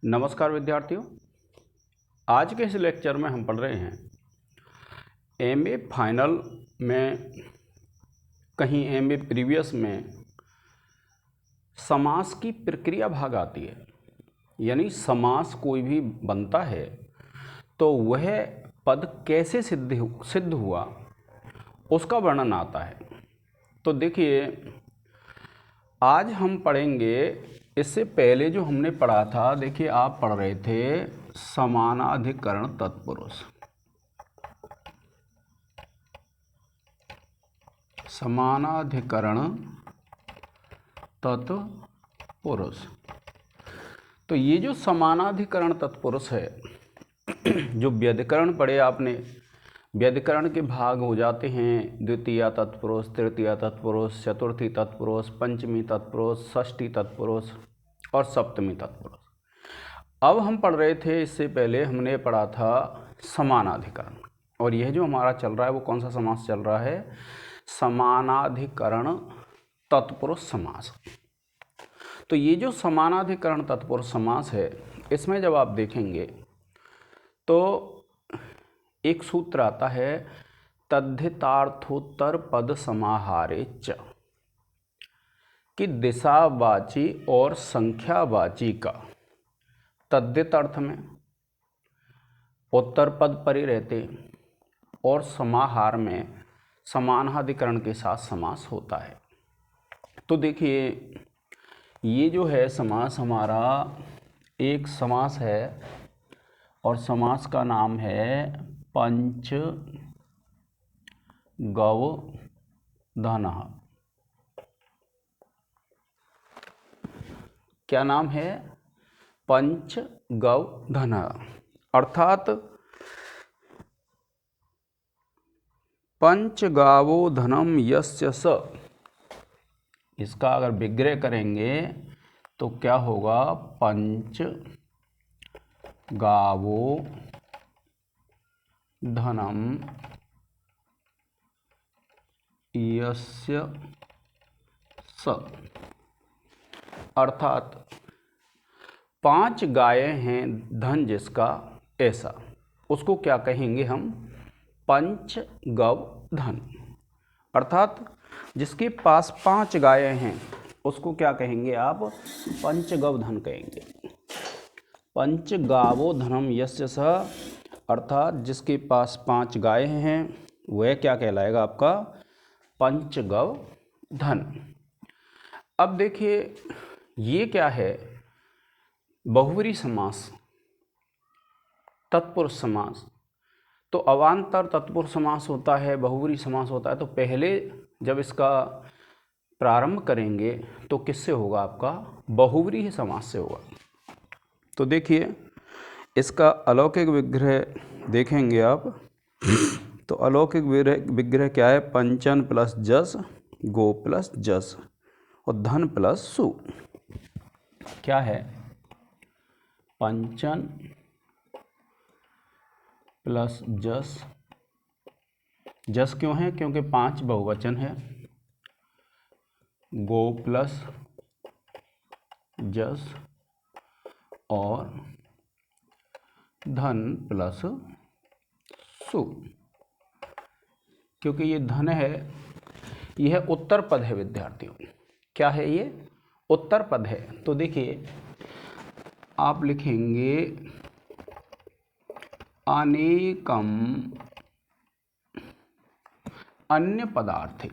नमस्कार विद्यार्थियों, आज के इस लेक्चर में हम पढ़ रहे हैं एमए फाइनल में कहीं एमए प्रीवियस में समास की प्रक्रिया भाग आती है। यानी समास कोई भी बनता है तो वह पद कैसे सिद्ध हुआ उसका वर्णन आता है। तो देखिए, आज हम पढ़ेंगे, इससे पहले जो हमने पढ़ा था, देखिए आप पढ़ रहे थे समानाधिकरण तत्पुरुष। समानाधिकरण तत्पुरुष, तो ये जो समानाधिकरण तत्पुरुष है, जो व्यधिकरण पढ़े आपने, व्यधिकरण के भाग हो जाते हैं द्वितीय तत्पुरुष, तृतीय तत्पुरुष, चतुर्थी तत्पुरुष, पंचमी तत्पुरुष, षष्ठी तत्पुरुष और सप्तमी तत्पुरुष। अब हम पढ़ रहे थे, इससे पहले हमने पढ़ा था समानाधिकरण, और यह जो हमारा चल रहा है वो कौन सा समास चल रहा है? समानाधिकरण तत्पुरुष समास। तो ये जो समानाधिकरण तत्पुरुष समास है, इसमें जब आप देखेंगे तो एक सूत्र आता है तद्धितार्थोत्तर पद समाहारे च, कि दिशावाची और संख्यावाची का तद्धित अर्थ में उत्तर पद परे रहते और समाहार में समानाधिकरण के साथ समास होता है। तो देखिए, ये जो है समास हमारा एक समास है और समास का नाम है पंचगव्यधनः। क्या नाम है? पंचगव्यधनः, अर्थात पंचगावो धनम यस्य स। इसका अगर विग्रह करेंगे तो क्या होगा? पंच गावो धनम यस्य स, अर्थात 5 गायें हैं, धन जिसका ऐसा, उसको क्या कहेंगे हम? पंचगव्यधन। अर्थात जिसके पास 5 गायें हैं उसको क्या कहेंगे आप? पंचगव्यधन कहेंगे। पंचगावो धनम यस्य स, अर्थात जिसके पास 5 गायें हैं वह क्या कहलाएगा? आपका पंचगव्यधन। अब देखिए, ये क्या है? बहुव्रीहि समास, तत्पुरुष समास। तो अवान्तर तत्पुरुष समास होता है, बहुव्रीहि समास होता है। तो पहले जब इसका प्रारंभ करेंगे तो किससे होगा? आपका बहुव्रीहि समास से होगा। तो देखिए, इसका अलौकिक विग्रह देखेंगे आप, तो अलौकिक विग्रह क्या है? पंचन प्लस जस, गो प्लस जस और धन प्लस सु। क्या है? पंचन प्लस जस। जस क्यों है? क्योंकि 5 बहुवचन है। गो प्लस जस और धन प्लस सु। क्योंकि ये धन है, यह उत्तर पद है विद्यार्थियों। क्या है ये? उत्तर पद है। तो देखिए, आप लिखेंगे अनेकम अन्य पदार्थे।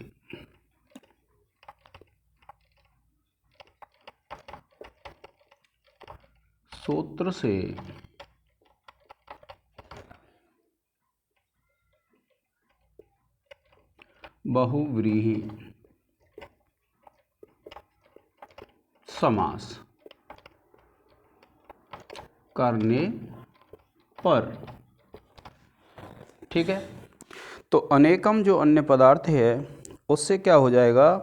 सूत्र से बहुव्रीहि समास करने पर। ठीक है, तो अनेकम जो अन्य पदार्थ है उससे क्या हो जाएगा?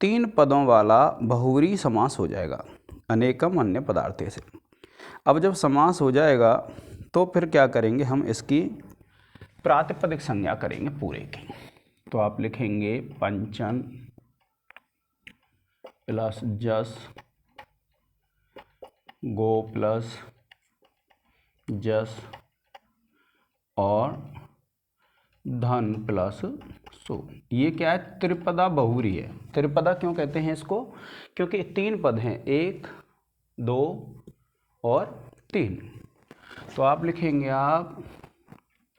3 पदों वाला बहुव्रीहि समास हो जाएगा, अनेकम अन्य पदार्थे से। अब जब समास हो जाएगा तो फिर क्या करेंगे? हम इसकी प्रातिपदिक संज्ञा करेंगे पूरे की। तो आप लिखेंगे पंचन प्लस जस गो प्लस जस और धन प्लस सु। ये क्या है? त्रिपदा बहुव्रीहि है। त्रिपदा क्यों कहते हैं इसको? क्योंकि 3 पद हैं, 1, 2 और 3। तो आप लिखेंगे, आप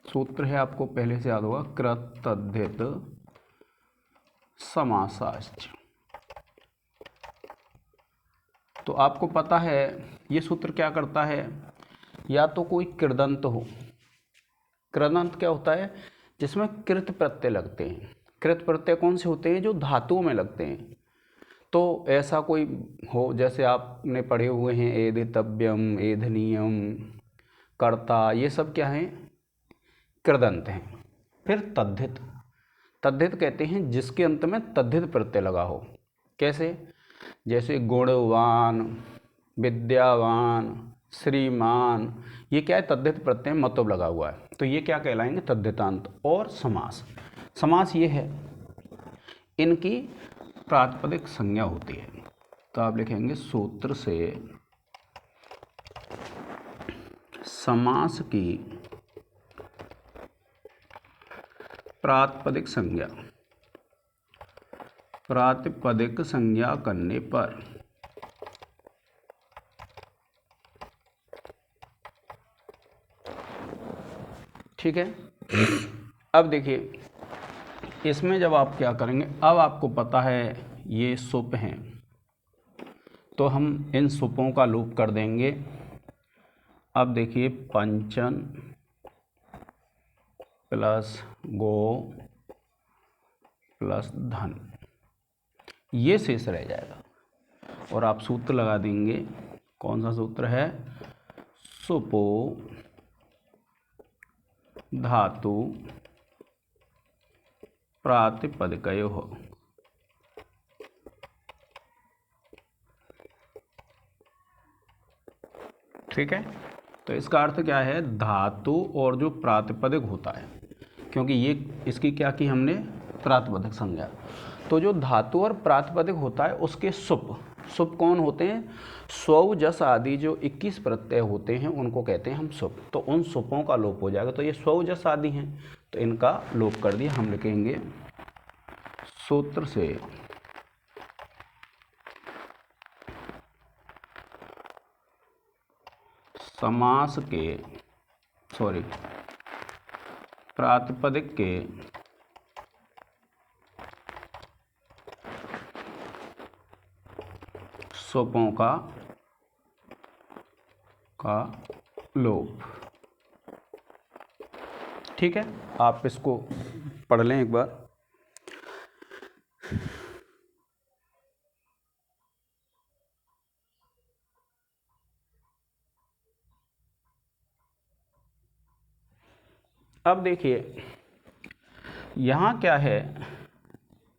सूत्र है आपको पहले से याद होगा, कृत तद्धित समासाश्च। तो आपको पता है ये सूत्र क्या करता है, या तो कोई कृदंत हो। कृदंत क्या होता है? जिसमें कृत प्रत्यय लगते हैं। कृत प्रत्यय कौन से होते हैं? जो धातुओं में लगते हैं। तो ऐसा कोई हो, जैसे आपने पढ़े हुए हैं एदितव्यम, एधनीयम, कर्ता, ये सब क्या हैं? कृदंत हैं। फिर तद्धित, तद्धित कहते हैं जिसके अंत में तद्धित प्रत्यय लगा हो। कैसे? जैसे गुणवान, विद्यावान, श्रीमान, ये क्या है? तद्धित प्रत्यय मतलब लगा हुआ है, तो ये क्या कहलाएंगे? तद्धितांत। और समास, समास ये है, इनकी प्रातिपदिक संज्ञा होती है। तो आप लिखेंगे सूत्र से समास की प्रातिपदिक संज्ञा, प्रातिपदिक संज्ञा करने पर ठीक है। अब देखिए, इसमें जब आप क्या करेंगे, अब आपको पता है ये सुप हैं, तो हम इन सुपों का लोप कर देंगे। अब देखिए, पंचन प्लस गो प्लस धन, ये शेष रह जाएगा और आप सूत्र लगा देंगे। कौन सा सूत्र है? सुपो धातु प्रातिपदिकयोः। ठीक है। तो इसका अर्थ क्या है? धातु और जो प्रातिपदिक होता है, क्योंकि ये इसकी क्या की हमने? प्रातिपदिक संज्ञा। तो जो धातु और प्रातिपदिक होता है उसके सुप, सुप कौन होते हैं? स्व जस आदि जो 21 प्रत्यय होते हैं उनको कहते हैं हम सुप। तो उन सुपों का लोप हो जाएगा। तो ये स्व जस आदि हैं, तो इनका लोप कर दिया। हम लिखेंगे सूत्र से समास के, प्रातिपदिक के सुपों का लोप। ठीक है, आप इसको पढ़ लें एक बार। अब देखिए, यहाँ क्या है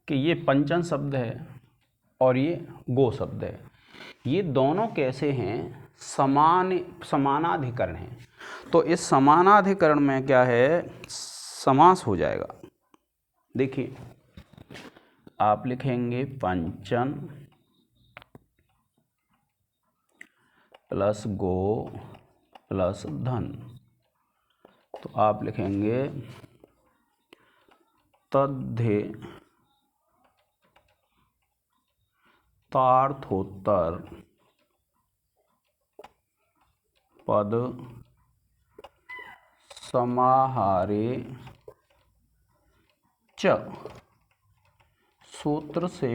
कि ये पंचन शब्द है और ये गो शब्द है। ये दोनों कैसे हैं? समानाधिकरण हैं। तो इस समानाधिकरण में क्या है? समास हो जाएगा। देखिए, आप लिखेंगे पंचन प्लस गो प्लस धन। तो आप लिखेंगे तद्धे तार्थोत्तर पद समाहारे च। सूत्र से,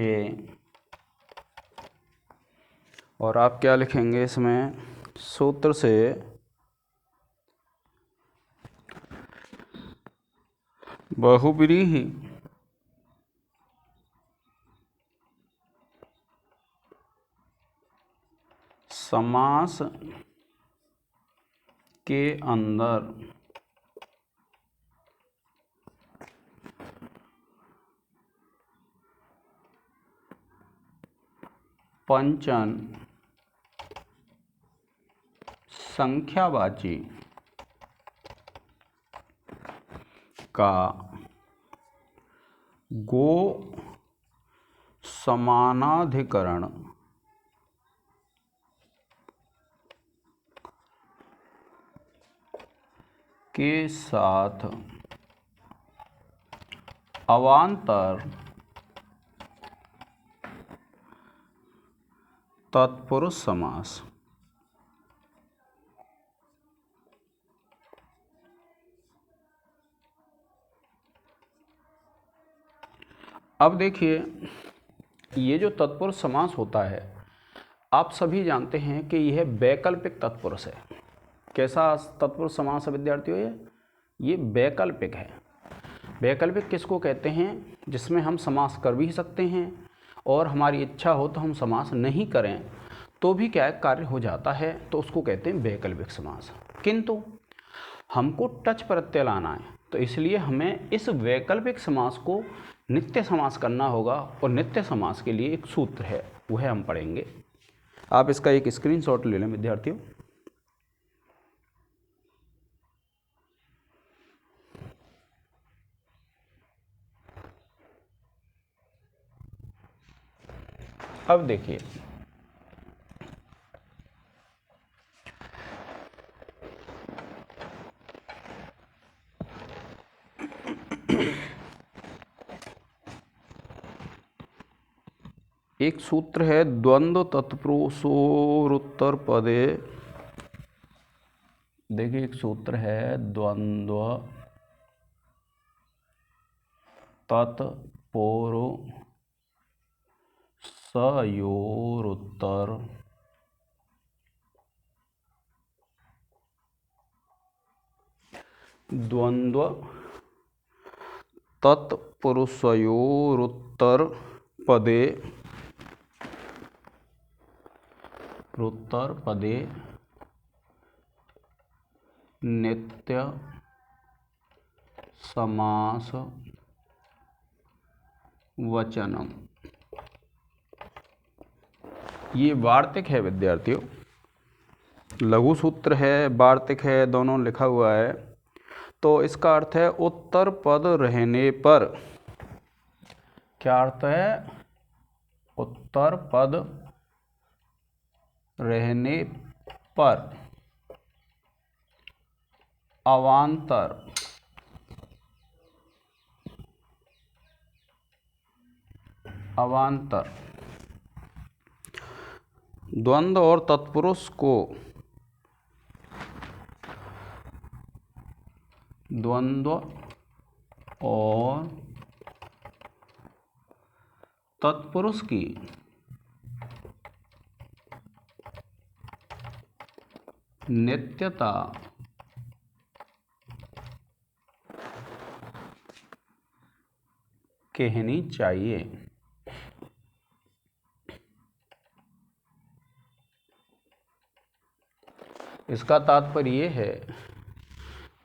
और आप क्या लिखेंगे इसमें? सूत्र से बहुव्रीहि समास के अंदर पंचन संख्यावाची का गो समानाधिकरण के साथ अवान्तर तत्पुरुष समास। अब देखिए, ये जो तत्पुरुष समास होता है, आप सभी जानते हैं कि यह वैकल्पिक तत्पुरुष है। कैसा तत्पुरुष समास है विद्यार्थियों? ये वैकल्पिक है। वैकल्पिक किसको कहते हैं? जिसमें हम समास कर भी सकते हैं और हमारी इच्छा हो तो हम समास नहीं करें तो भी क्या कार्य हो जाता है, तो उसको कहते हैं वैकल्पिक समास। किंतु हमको टच प्रत्यय लाना है, तो इसलिए हमें इस वैकल्पिक समास को नित्य समास करना होगा, और नित्य समास के लिए एक सूत्र है, वह हम पढ़ेंगे। आप इसका एक स्क्रीनशॉट ले लें विद्यार्थियों। अब देखिए, एक सूत्र है द्वंद्व तत्पुरुषोरुत्तर पदे। देखिए, एक सूत्र है द्वंद्व तत्पुरुषयोरुत्तर द्वंद्व तत्पुरुषयोरुत्तर पदे नित्य समास वचनम। ये वार्तिक है विद्यार्थियों, लघु सूत्र है, वार्तिक है, दोनों लिखा हुआ है। तो इसका अर्थ है उत्तर पद रहने पर। क्या अर्थ है? उत्तर पद रहने पर अवान्तर द्वंद्व और तत्पुरुष को द्वंद्व और तत्पुरुष की नित्यता कहनी चाहिए। इसका तात्पर्य ये है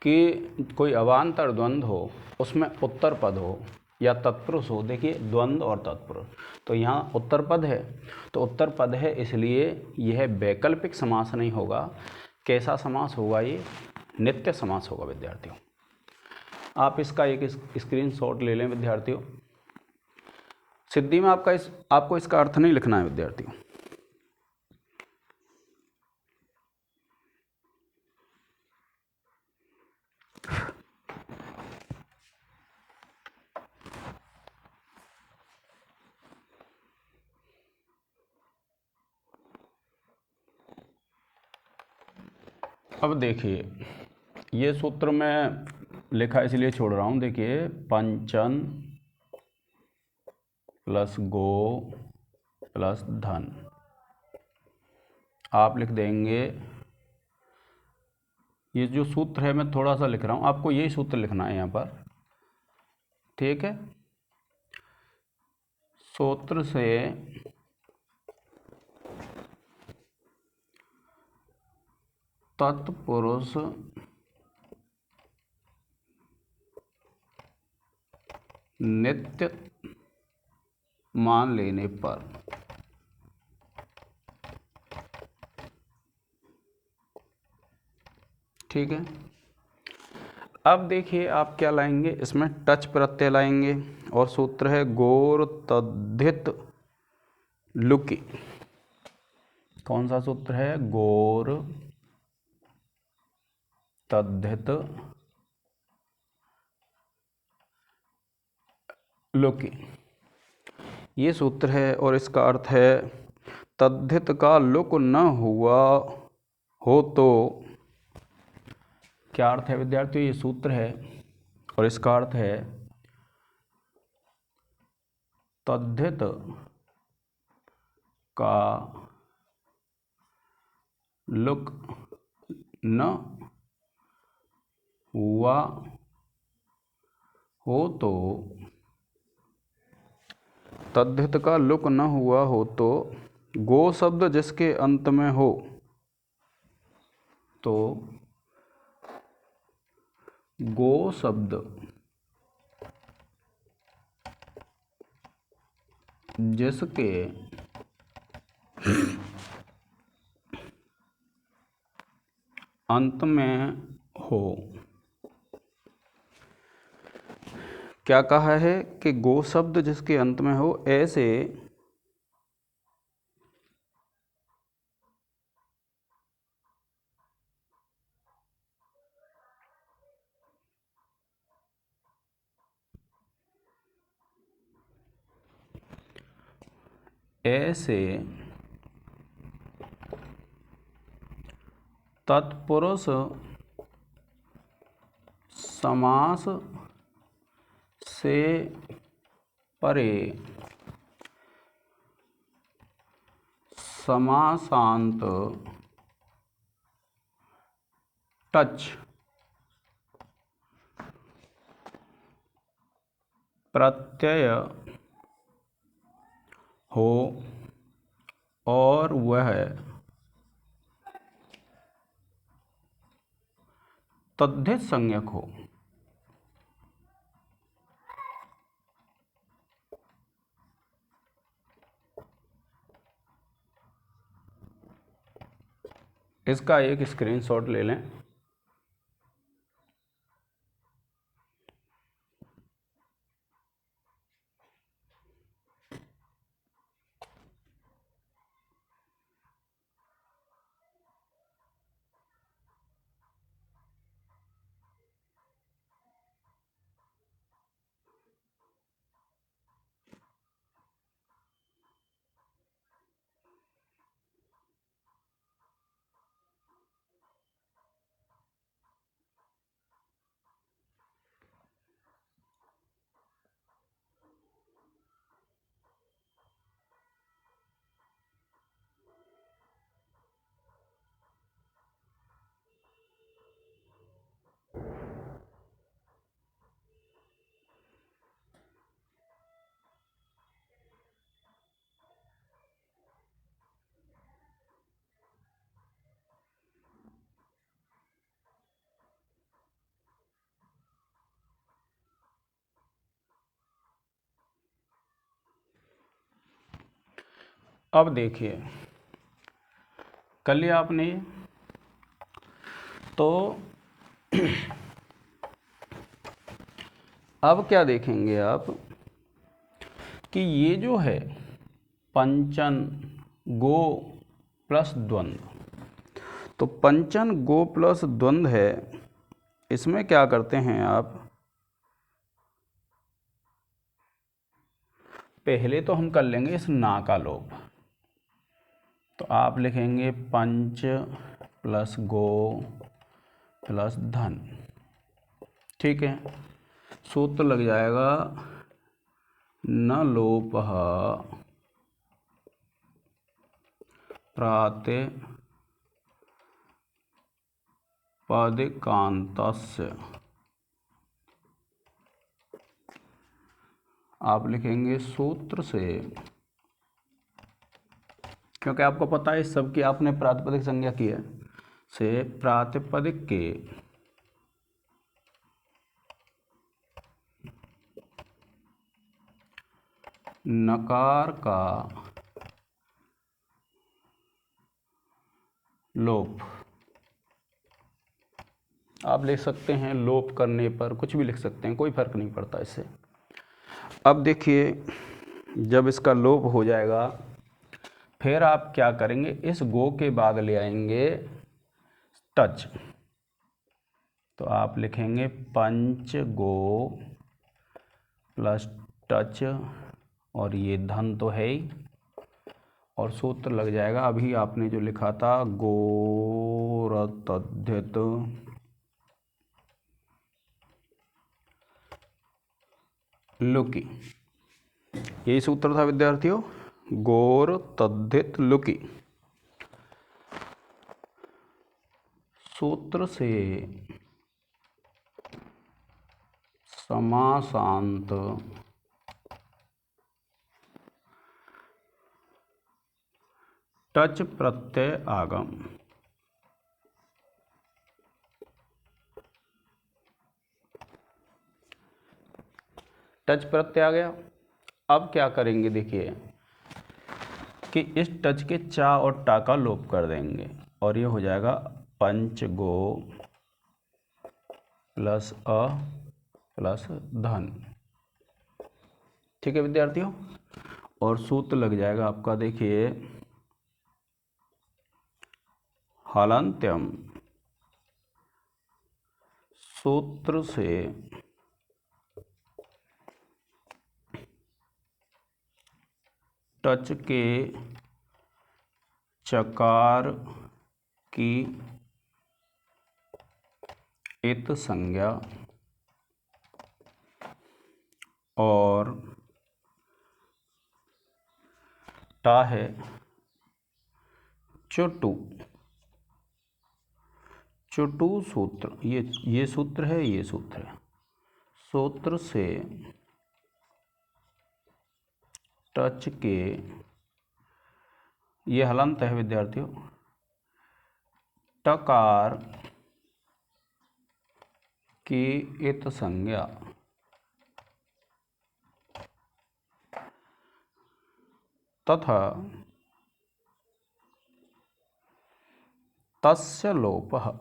कि कोई अवान्तर द्वंद्व हो, उसमें उत्तर पद हो या तत्पुरुष हो। देखिए, द्वंद्व और तत्पुरुष, तो यहाँ उत्तर पद है, तो उत्तर पद है इसलिए यह वैकल्पिक समास नहीं होगा। कैसा समास होगा? ये नित्य समास होगा विद्यार्थियों। आप इसका एक स्क्रीनशॉट ले लें विद्यार्थियों। सिद्धि में आपको इसका अर्थ नहीं लिखना है विद्यार्थियों। अब देखिए, ये सूत्र में लिखा इसलिए छोड़ रहा हूँ। देखिए, पंचन प्लस गो प्लस धन, आप लिख देंगे। ये जो सूत्र है मैं थोड़ा सा लिख रहा हूँ, आपको यही सूत्र लिखना है यहाँ पर, ठीक है। सूत्र से तत्पुरुष नित्य मान लेने पर ठीक है। अब देखिए, आप क्या लाएंगे? इसमें टच प्रत्यय लाएंगे और सूत्र है गोर तद्धित लुकी। कौन सा सूत्र है? गोर तद्धित लुकि, ये सूत्र है और इसका अर्थ है तद्धित का लुक न हुआ हो तो, क्या अर्थ है विद्यार्थियों, ये सूत्र है और इसका अर्थ है तद्धित का लुक न हुआ हो तो, तद्धित का लुक न हुआ हो तो गो शब्द जिसके अंत में हो, तो गो शब्द जिसके अंत में हो, क्या कहा है कि गो शब्द जिसके अंत में हो ऐसे ऐसे तत्पुरुष समास से परे समासांत टच प्रत्यय हो और वह तद्धित संज्ञक हो। इसका एक स्क्रीनशॉट ले लें। अब देखिए, कर लिया आपने ये, तो अब क्या देखेंगे आप कि ये जो है पंचन गो प्लस द्वंद्व, तो पंचन गो प्लस द्वंद्व है, इसमें क्या करते हैं आप, पहले तो हम कर लेंगे इस ना का लोप, तो आप लिखेंगे पंच प्लस गो प्लस धन, ठीक है। सूत्र लग जाएगा न लोपः प्रातिपदिकान्तस्य, आप लिखेंगे सूत्र से, क्योंकि आपको पता है इस सब की आपने प्रातिपदिक संज्ञा की है, से प्रातिपदिक के नकार का लोप, आप लिख सकते हैं लोप करने पर, कुछ भी लिख सकते हैं, कोई फर्क नहीं पड़ता इससे। अब देखिए, जब इसका लोप हो जाएगा फिर आप क्या करेंगे, इस गो के बाद ले आएंगे टच, तो आप लिखेंगे पंच गो प्लस टच और ये धन तो है ही, और सूत्र लग जाएगा अभी आपने जो लिखा था गोरतद्धित लुकी, यही सूत्र था विद्यार्थियों, गोरतद्धित लुकी। सूत्र से समासांत टच प्रत्यय आगम। टच प्रत्यय आ गया। अब क्या करेंगे देखिए कि इस टच के चा और टा का लोप कर देंगे और ये हो जाएगा पंच गो प्लस अ प्लस धन। ठीक है विद्यार्थियों, और सूत्र लग जाएगा आपका देखिए हलन्त्यम। सूत्र से टच के चकार की इत संज्ञा और टा है चुटू। चुटू सूत्र, ये सूत्र है, ये सूत्र है। सूत्र से टच के, ये हलंत है विद्यार्थियों, टकार की इत संज्ञा तथा तस्य लोपः।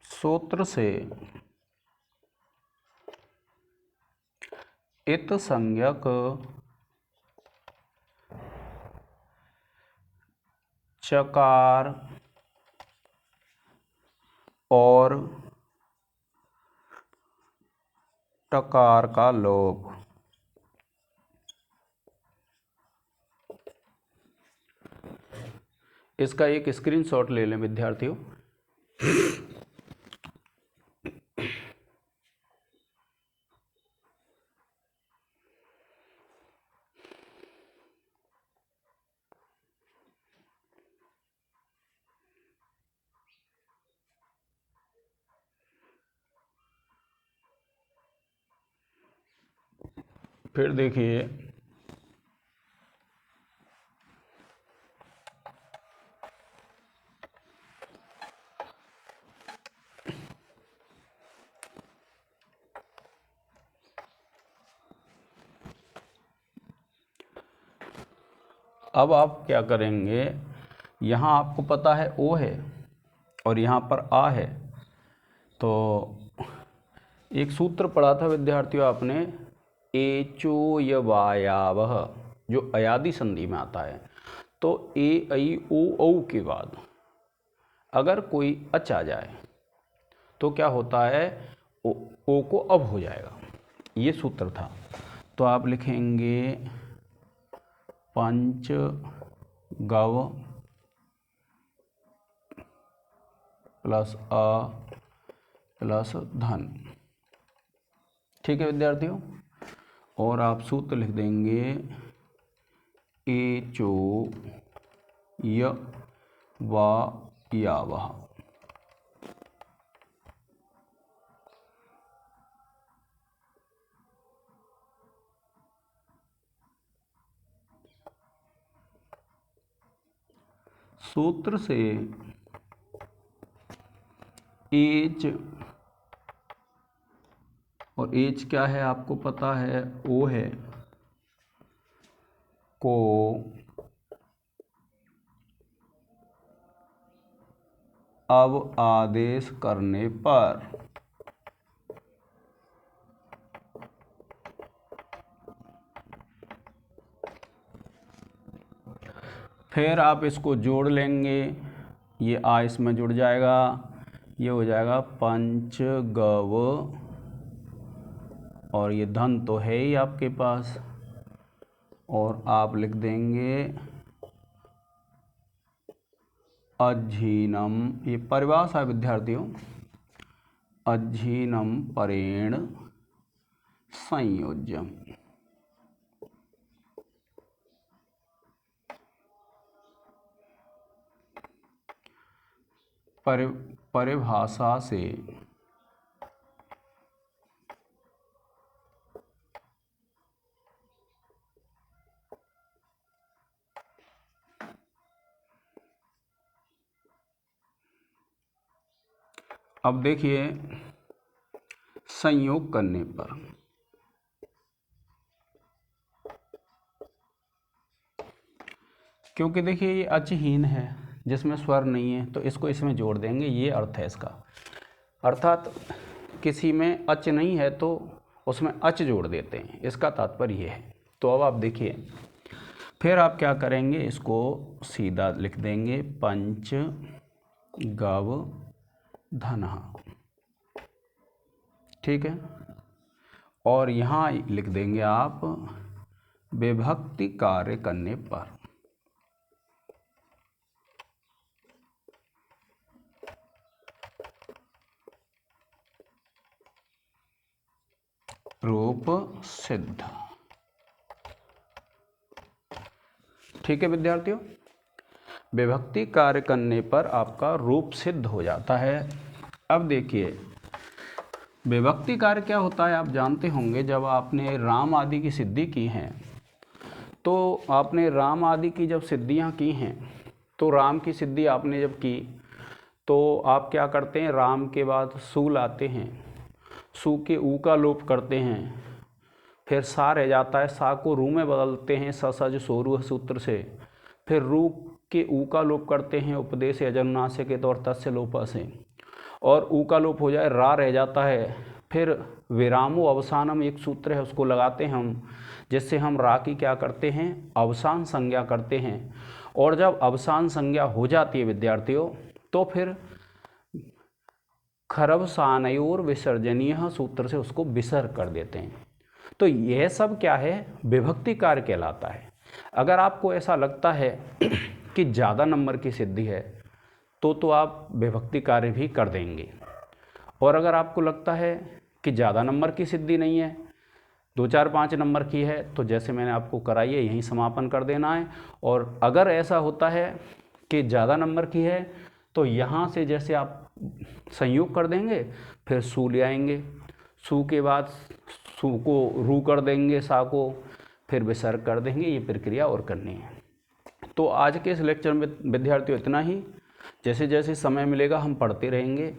सूत्र से इत संज्ञक चकार और टकार का लोप। इसका एक स्क्रीनशॉट ले लें विद्यार्थियों। फिर देखिए अब आप क्या करेंगे, यहाँ आपको पता है ओ है और यहाँ पर आ है, तो एक सूत्र पढ़ा था विद्यार्थियों आपने, एचो यवायावह, जो अयादि संधि में आता है। तो ए ऐ ओ औ के बाद अगर कोई अच आ जाए तो क्या होता है, ओ को अब हो जाएगा, ये सूत्र था। तो आप लिखेंगे पंच गव प्लस अ प्लस धन। ठीक है विद्यार्थियों, और आप सूत्र लिख देंगे एचो य वा या वह। सूत्र से एच, और एच क्या है आपको पता है, ओ है, को अब आदेश करने पर फिर आप इसको जोड़ लेंगे, ये आ इसमें जुड़ जाएगा, ये हो जाएगा पंच गव, और ये धन तो है ही आपके पास, और आप लिख देंगे अज्जीनम, ये परिभाषा है विद्यार्थियों, अज्जीनम परेण संयोज्यम। परिभाषा से अब देखिए संयोग करने पर क्योंकि देखिए ये अचहीन है जिसमें स्वर नहीं है, तो इसको इसमें जोड़ देंगे, ये अर्थ है इसका। अर्थात किसी में अच नहीं है तो उसमें अच जोड़ देते हैं, इसका तात्पर्य ये है। तो अब आप देखिए, फिर आप क्या करेंगे, इसको सीधा लिख देंगे पंच गव धनः, ठीक है। और यहाँ लिख देंगे आप विभक्ति कार्य करने पर, रूप सिद्ध, ठीक है विद्यार्थियों। विभक्ति कार्य करने पर आपका रूप सिद्ध हो जाता है। अब देखिए विभक्ति कार्य क्या होता है, आप जानते होंगे। जब आपने राम आदि की सिद्धि की हैं, तो आपने राम आदि की जब सिद्धियां की हैं, तो राम की सिद्धि आपने जब की तो आप क्या करते हैं, राम के बाद सू लाते हैं, सू के ऊ का लोप करते हैं, फिर सा रह जाता है, सा को रू में बदलते हैं ससज सोरू सूत्र से, फिर रू के ऊ का लोप करते हैं उपदेश यजनुनासिक के तौर तस्य लोप से, और ऊ का लोप हो जाए रा रह जाता है, फिर विरामो अवसानम एक सूत्र है उसको लगाते हैं हम, जिससे हम रा की क्या करते हैं, अवसान संज्ञा करते हैं। और जब अवसान संज्ञा हो जाती है विद्यार्थियों, तो फिर खरवसानयोर विसर्जनीय सूत्र से उसको विसर्ग कर देते हैं। तो यह सब क्या है, विभक्ति कार्य कहलाता है। अगर आपको ऐसा लगता है कि ज़्यादा नंबर की सिद्धि है तो आप विभक्ति कार्य भी कर देंगे, और अगर आपको लगता है कि ज़्यादा नंबर की सिद्धि नहीं है, 2, 4, 5 नंबर की है, तो जैसे मैंने आपको कराई है यहीं समापन कर देना है। और अगर ऐसा होता है कि ज़्यादा नंबर की है, तो यहाँ से जैसे आप संयोग कर देंगे, फिर सू ले आएंगे, सू के बाद सू को रू कर देंगे, सा को फिर विसर्ग कर देंगे, ये प्रक्रिया और करनी है। तो आज के इस लेक्चर में विद्यार्थियों इतना ही। जैसे जैसे समय मिलेगा हम पढ़ते रहेंगे।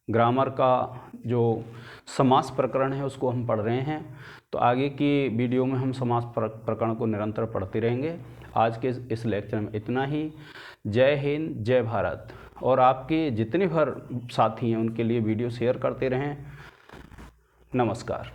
ग्रामर का जो समास प्रकरण है उसको हम पढ़ रहे हैं, तो आगे की वीडियो में हम समास प्रकरण को निरंतर पढ़ते रहेंगे। आज के इस लेक्चर में इतना ही। जय हिंद, जय भारत। और आपके जितने भर साथी हैं उनके लिए वीडियो शेयर करते रहें। नमस्कार।